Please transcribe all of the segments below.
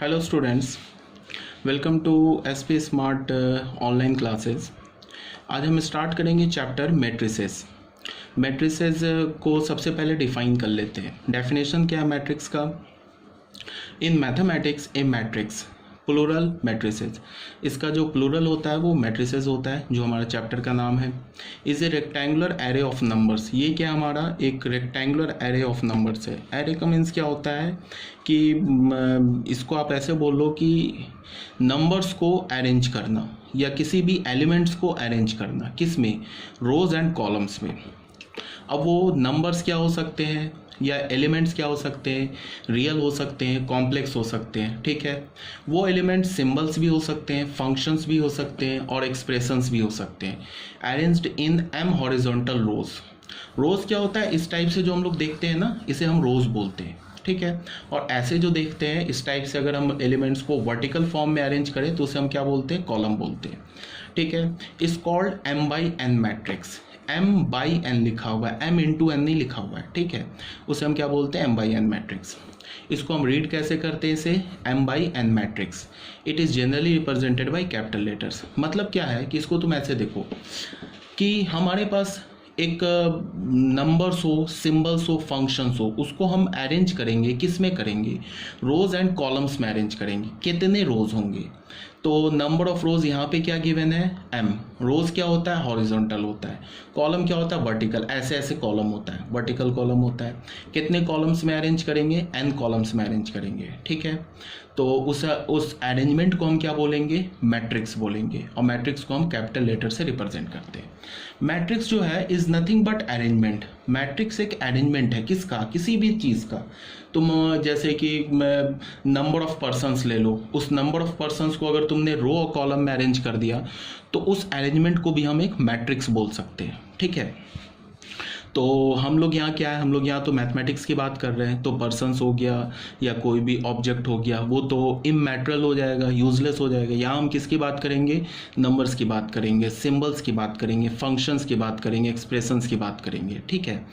Hello students, welcome to SP smart online classes. आज हम start करेंगे चैप्टर मैट्रिसेस। मैट्रिसेस को सबसे पहले डिफाइन कर लेते हैं। डेफिनेशन क्या है मैट्रिक्स का? In mathematics a matrix plural matrices. इसका जो प्लूरल होता है वो मैट्रिसेस होता है, जो हमारा चैप्टर का नाम है। Is a rectangular array of numbers. ये क्या हमारा एक रेक्टेंगुलर एरे ऑफ नंबर्स है। एरे का मीन्स क्या होता है कि इसको आप ऐसे बोल लो कि नंबर्स को अरेंज करना या किसी भी एलिमेंट्स को अरेंज करना। किस में? रोज एंड कॉलम्स में। अब वो नंबर्स क्या हो सकते हैं या एलिमेंट्स क्या हो सकते हैं? रियल हो सकते हैं, कॉम्प्लेक्स हो सकते हैं, ठीक है। वो एलिमेंट्स सिंबल्स भी हो सकते हैं, फंक्शंस भी हो सकते हैं और एक्सप्रेशंस भी हो सकते हैं। अरेंज्ड इन एम हॉरिजॉन्टल रोज। रोज क्या होता है? इस टाइप से जो हम लोग देखते हैं ना, इसे हम रोज बोलते हैं, ठीक है। और ऐसे जो देखते हैं इस टाइप से, अगर हम एलिमेंट्स को वर्टिकल फॉर्म में अरेंज करें तो उसे हम क्या बोलते हैं? कॉलम बोलते हैं, ठीक है। Is called m by n matrix. M by n लिखा हुआ है, एम इंटू एन नहीं लिखा हुआ है, ठीक है। उसे हम क्या बोलते हैं? M by n matrix. इसको हम रीड कैसे करते हैं? इसे m by n matrix. It is generally represented by capital letters. मतलब क्या है कि इसको तुम ऐसे देखो कि हमारे पास एक नंबर्स हो, सिंबल्स हो, फंक्शंस हो, उसको हम अरेंज करेंगे। किस में करेंगे? रोज एंड कॉलम्स में अरेंज करेंगे। कितने रोज होंगे? तो नंबर ऑफ रोज यहाँ पे क्या गिवन है? एम। रोज क्या होता है? हॉरिजॉन्टल होता है। कॉलम क्या होता है? वर्टिकल। ऐसे ऐसे कॉलम होता है, वर्टिकल कॉलम होता है। कितने कॉलम्स में अरेंज करेंगे? एन कॉलम्स में अरेंज करेंगे, ठीक है। तो उस अरेंजमेंट को हम क्या बोलेंगे? मैट्रिक्स बोलेंगे। और मैट्रिक्स को हम कैपिटल लेटर से रिप्रेजेंट करते हैं। मैट्रिक्स जो है is nothing but arrangement. Matrix एक अरेंजमेंट है। किसका? किसी भी चीज़ का। तुम जैसे कि नंबर ऑफ पर्सन्स ले लो, उस नंबर ऑफ पर्सन्स को अगर तुमने रो और कॉलम में अरेंज कर दिया तो उस अरेंजमेंट को भी हम एक मैट्रिक्स बोल सकते हैं, ठीक है। तो हम लोग यहाँ क्या है, हम लोग यहाँ तो मैथमेटिक्स की बात कर रहे हैं, तो पर्सन्स हो गया या कोई भी ऑब्जेक्ट हो गया, वो तो इमैटेरियल हो जाएगा, यूजलेस हो जाएगा। यहाँ हम किसकी बात करेंगे? नंबर्स की बात करेंगे, सिंबल्स की बात करेंगे, फंक्शंस की बात करेंगे, एक्सप्रेशंस की बात करेंगे, ठीक है।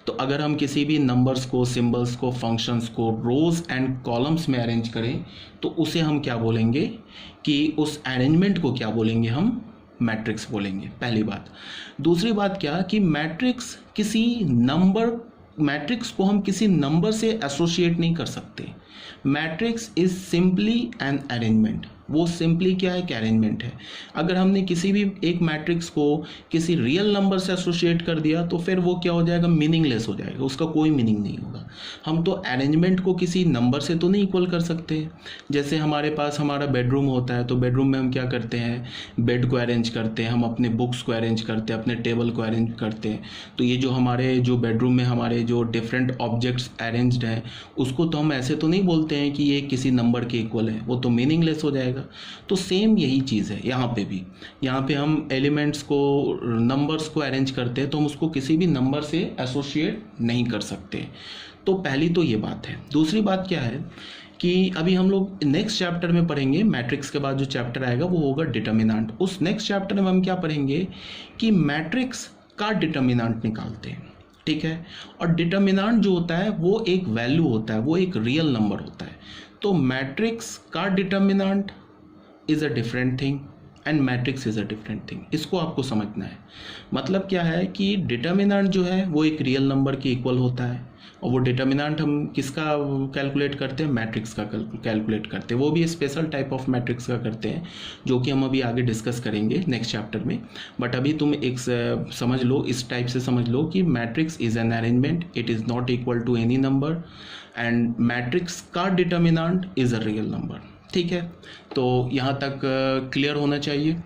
तो अगर हम किसी भी नंबर्स को, सिंबल्स को, फंक्शंस को रोज एंड कॉलम्स में अरेंज करें तो उसे हम क्या बोलेंगे कि उस अरेंजमेंट को क्या बोलेंगे? हम मैट्रिक्स बोलेंगे, पहली बात। दूसरी बात क्या कि मैट्रिक्स को हम किसी नंबर से एसोसिएट नहीं कर सकते। Matrix is simply an arrangement. वो सिंपली क्या है? कि अरेंजमेंट है। अगर हमने किसी भी एक मैट्रिक्स को किसी रियल नंबर से एसोसिएट कर दिया तो फिर वो क्या हो जाएगा? मीनिंगलेस हो जाएगा, उसका कोई मीनिंग नहीं होगा। हम तो अरेंजमेंट को किसी नंबर से तो नहीं इक्वल कर सकते। जैसे हमारे पास हमारा बेडरूम होता है, तो बेडरूम में हम क्या करते हैं? बेड को अरेंज करते हैं, हम अपने बुक्स को अरेंज करते हैं, अपने टेबल को अरेंज करते हैं। तो ये जो हमारे जो बेडरूम में हमारे जो डिफरेंट ऑब्जेक्ट्स अरेंज्ड हैं, उसको तो हम ऐसे तो नहीं बोलते हैं कि ये किसी नंबर के इक्वल है, वो तो मीनिंगलेस हो जाएगा। तो सेम यही चीज़ है यहाँ पे भी। यहाँ पे हम एलिमेंट्स को, नंबर्स को अरेंज करते हैं तो हम उसको किसी भी नंबर से एसोसिएट नहीं कर सकते। तो पहली तो ये बात है। दूसरी बात क्या है कि अभी हम लोग नेक्स्ट चैप्टर में पढ़ेंगे, मैट्रिक्स के बाद जो चैप्टर आएगा वो होगा डिटर्मिनेंट। उस नेक्स्ट चैप्टर में हम क्या पढ़ेंगे कि मैट्रिक्स का डिटर्मिनेंट निकालते हैं, ठीक है। और डिटर्मिनेंट जो होता है वो एक वैल्यू होता है, वो एक रियल नंबर होता है। तो मैट्रिक्स का determinant is a different thing and matrix is a different thing. इसको आपको समझना है। मतलब क्या है कि डिटर्मिनेंट जो है वो एक रियल नंबर के इक्वल होता है, और वो डिटर्मिनेंट हम किसका कैलकुलेट करते हैं? मैट्रिक्स का कैलकुलेट करते हैं। वो भी स्पेशल टाइप ऑफ मैट्रिक्स का करते हैं, जो कि हम अभी आगे डिस्कस करेंगे नेक्स्ट चैप्टर में। बट अभी तुम एक समझ लो, इस टाइप से समझ लो कि matrix is an arrangement, it is not equal to any number, and matrix का determinant is a real number, ठीक है। तो यहाँ तक क्लियर होना चाहिए।